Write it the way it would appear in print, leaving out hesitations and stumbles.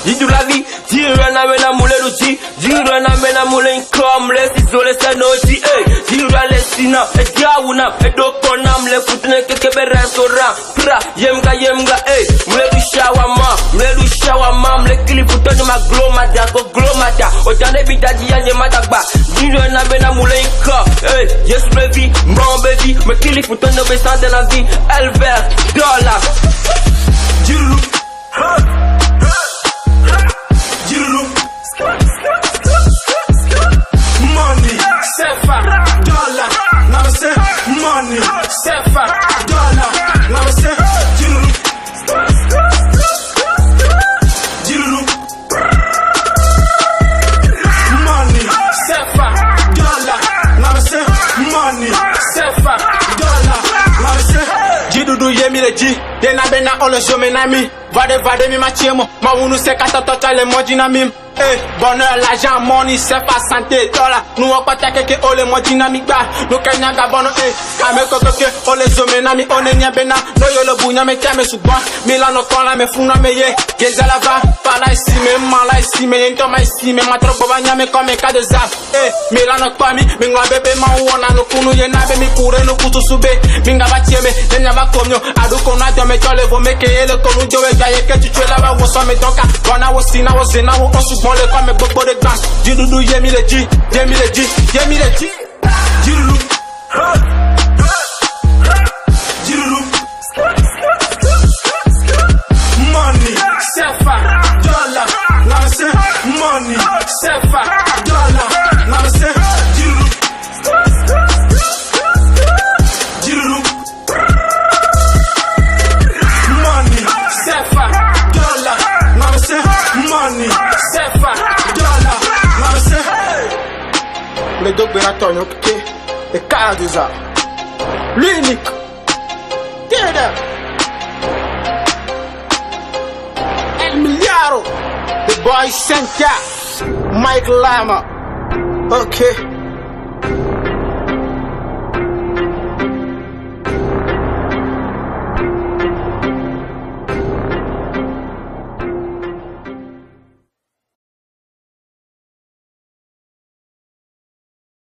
Dis la vie, dire na mena moule d'outil, dire na mena moule comme les isolés c'est noti, dire les sina, et diaouna, et dokonam, les foutene keke restaurant, pra, yemga, moule du shawama, mle kili foutene ma glomada, go glomada, ojane bidadi yanye madagba, dire na mena moule yes baby, mon baby, me kili foutene besan de la vie, Elver, dollar, Jirou. Money, sefa, dollar, now I say money, sefa, dollar, now I say Jirou, money, sefa, dollar, now I say money, sefa, dollar, now I say Jidudu yemi le ji, dena bena ole jome na mi, vade mi machiemo, ma unu se kata totale moji na mim. Bonheur, l'argent, money, c'est pas santé, dollar. Nous on pas que on les mois dynamique bas. Nous kenya gabono ame kokoke, on les hommes nami, on est nia bena. No yo le bounya me kame sous bon. Milano kon la me funa me ye. Geza la va, pas là ici, mais mal là ici, mais y'a ma ici, mais ma trop banya me comme cas de zap. Milano kwa mi, minga bebe ma uona no kunu ye na be mi kure no kutu sube. Minga ba tieme, nenya ba komyo. Adu kona de me chole vo me ke le konu jowe gaye ke tu chwe la ba wo so me donka. Kona wo sina wo zena wo osu bon le comme beaucoup de glace. Jidudu yemi le ji, yemi le ji, yemi le ji. Jidudu, Jidudu. Money, sefa, dollar, now I say money, sefa, dollar, now I say Jidudu, Jidudu. Money, sefa, dollar, now I say money, sefa, dollar, now I say le dog Benatonio, ok, le cas de ça, l'unique, tiens El Miliaro, the boy Senka, Mike Lama, ok.